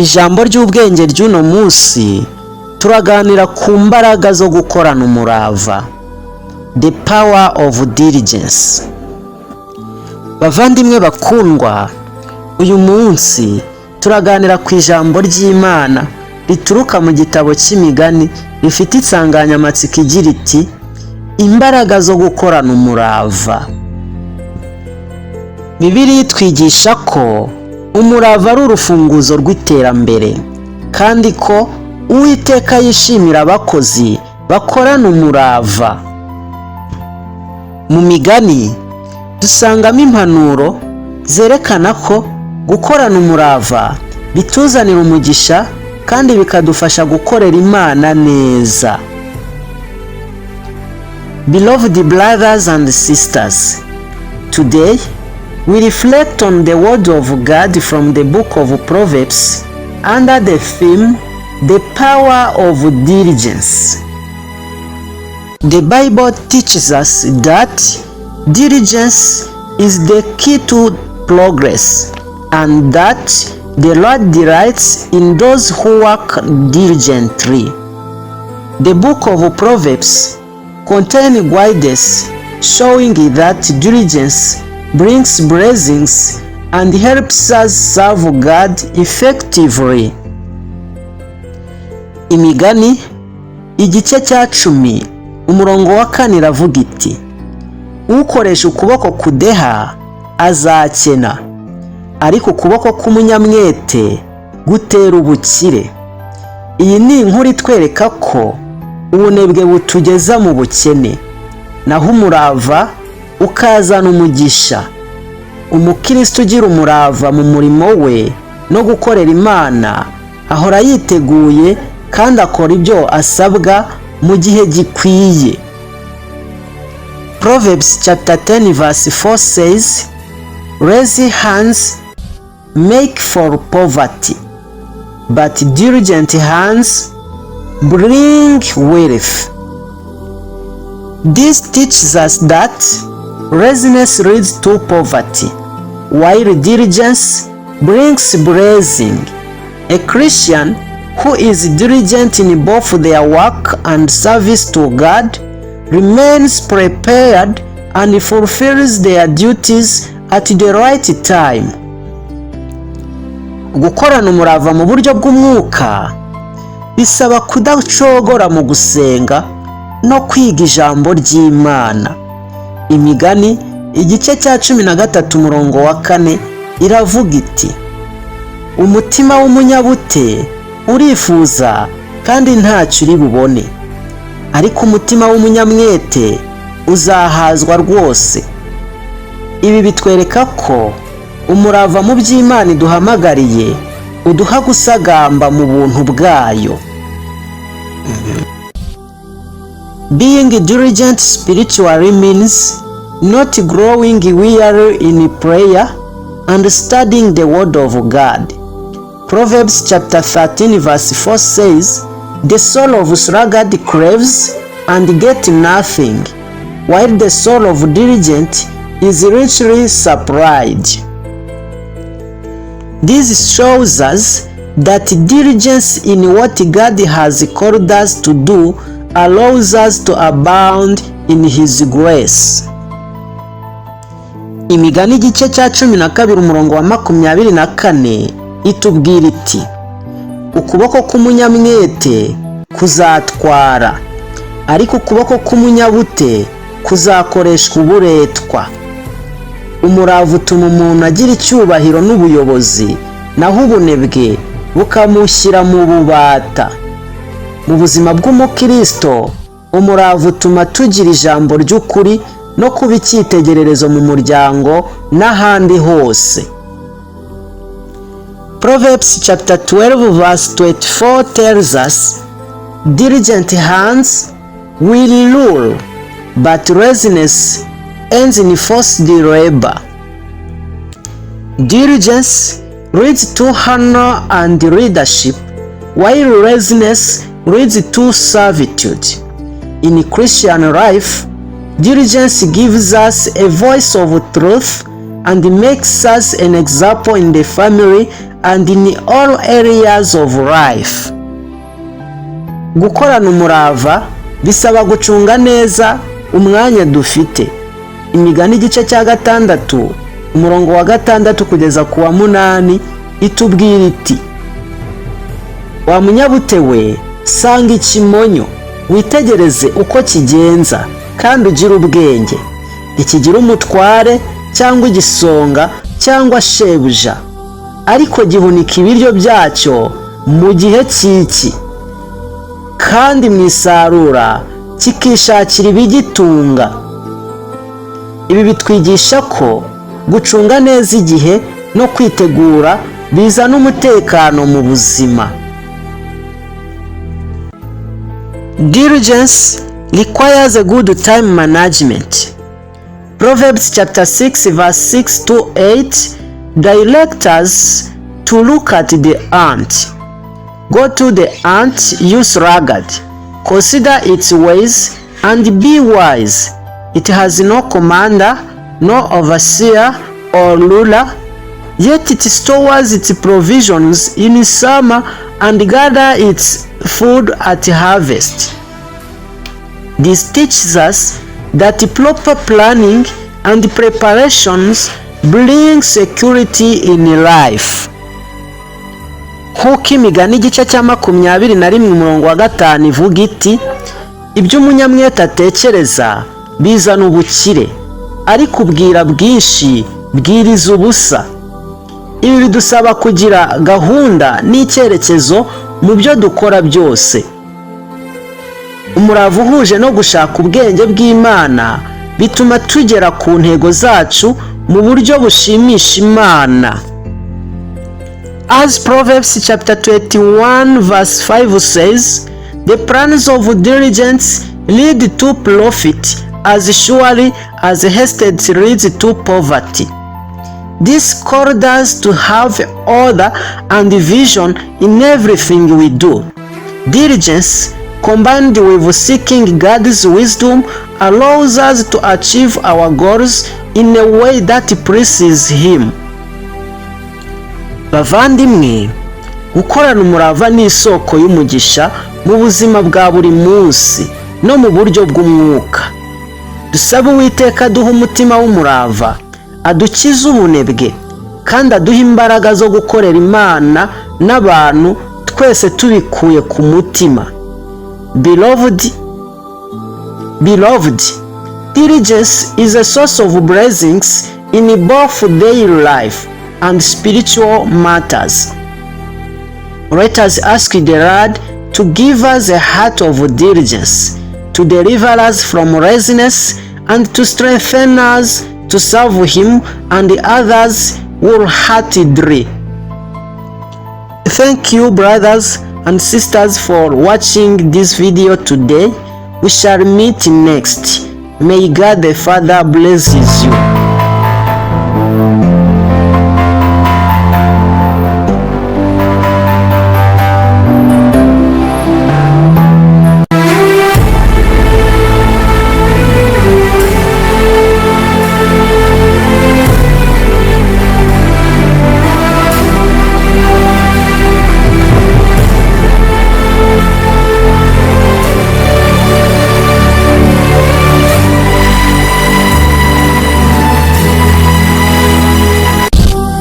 Ijambo ry'ubwenge ry'uno munsi turaganira ku mbaraga zo gukorana umurava, the power of diligence. Bavandimwe bakundwa, uyu munsi turaganira ku ijambo ry'Imana rituruka mu gitabo cy'Imigani rifite insanganyamatsiko igira iti imbaraga zo gukorana umurava. Bibiliya itwigisha ko umurava ari urufunguzo rw'iterambere kandi ko Uwiteka yishimira abakozi bakorana umurava. Mu Migani dusangamo impanuro zerekana ko gukorana umurava bituzanira umugisha kandi bikadufasha gukorera Imana neza. Beloved brothers and sisters, today we reflect on the word of God from the book of Proverbs under the theme, the power of diligence. The Bible teaches us that diligence is the key to progress and that the Lord delights in those who work diligently. The book of Proverbs contains guidance showing that diligence brings blessings and helps us serve God effectively. Imigani igice cya 10 umurongo wa 4 iravuga iti ukoresha ukuboko kudeha azakena, ariko ukuboko k'umunyamwete gutera ubukire. Iyi ni inkuru itwereka ko ubunebwe butugeza mu bukene, naho umurava ukazana umugisha. Umukristo ugira umurava mu murimo we no gukorera Imana ahora yiteguye kandi akora ibyo asabwa mu gihe gikwiye. Proverbs chapter 10 verse 4 says, lazy hands make for poverty, but diligent hands bring wealth. This teaches us that laziness leads to poverty, while diligence brings blessing. A Christian who is diligent in both their work and service to God remains prepared and fulfills their duties at the right time. Gukorana umurava mu buryo bw'umwuka bisaba kudacogora mu gusenga no kwiga ijambo ry'Imana. Imigani igice cya 13 umurongo wa 4 iravuga iti umutima w'umunyabute urifuza kandi ntacyo uri bubone, ariko umutima w'umunyamwete uzahazwa rwose. Ibi bitwereka ko umurava mu by'Imana iduhamagariye uduha gusagamba mu buntu bwayo. Being diligent spiritually means not growing weary in prayer and studying the word of God. Proverbs chapter 13 verse 4 says, the soul of sluggard craves and gets nothing, while the soul of diligent is richly supplied. This shows us that diligence in what God has called us to do allows us to abound in His grace. Imigani igice cya 12 umurongo wa 24 itubwira iti ukuboko k'umunyamwete kuzatwara, ariko ukuboko k'umunyabute kuzakoreshwa uburetwa. Umurava utuma umuntu agira icyubahiro n'ubuyobozi, naho ubunebwe bukamushyira mu bubata. Mu buzima bw'umukristo umurava utuma tugira ijambo ry'ukuri no kuba icyitegererezo mu muryango n'ahandi hose. Proverbs chapter 12 verse 24 tells us, diligent hands will rule, but laziness ends in forced labor. Diligence leads to honor and leadership, while laziness leads to servitude. In Christian life, diligence gives us a voice of truth and makes us an example in the family and in all areas of life. Gukorana umurava bisaba gucunga neza umwanya dufite. Imigani igice cya 6 umurongo wa 6 kugeza ku wa 8 itubwira iti: wa munyabute we, sanga ikimonyo, witegereze uko kigenza, kandi ugire ubwenge. Ntikigira umutware cyangwa igisonga cyangwa shebuja, ariko gihunika ibiryo byacyo mu gihe cy'iki, kandi mu isarura kikishakira ibigitunga. Ibi bitwigisha ko gucunga neza igihe no kwitegura bizana umutekano mu buzima. Diligence requires a good time management. Proverbs chapter 6 verse 6 to 8 directs us to look at the ant. Go to the ant, you sluggard, consider its ways and be wise. It has no commander, no overseer or ruler, yet it stores its provisions in summer and gathers its food at harvest. This teaches us that proper planning and preparations bring security in life. Nk'uko imigani igice cya 21 umurongo wa 5 ivuga iti: ibyo umunyamwete atekereza bizana ubukire, ariko ubwira bwinshi bwiriza ubusa. Ibi bidusaba kugira gahunda n'icyerekezo mu byo dukora byose. Umurava uhuje no gushaka ubwenge bw'Imana bituma tugera ku ntego zacu mu buryo bushimisha Imana. As Proverbs chapter 21 verse 5 says, the plans of diligence lead to profit as surely as haste leads to poverty. This calls us to have order and vision in everything we do. Diligence, combined with seeking God's wisdom, allows us to achieve our goals in a way that pleases Him. Bavandimwe, gukorana umurava ni isoko y'umugisha mu buzima bwa buri munsi no mu buryo bw'umwuka. Dusabe Uwiteka duha umutima w'umurava, adukize ubunebwe, kandi aduha imbaraga zo gukorera Imana n'abantu twese tubikuye ku mutima. Beloved, diligence is a source of blessings in both daily life and spiritual matters. Let us ask the Lord to give us a heart of diligence, to deliver us from laziness, and to strengthen us to serve Him and others wholeheartedly. Thank you, brothers and sisters, for watching this video today. We shall meet next. May God the Father bless you.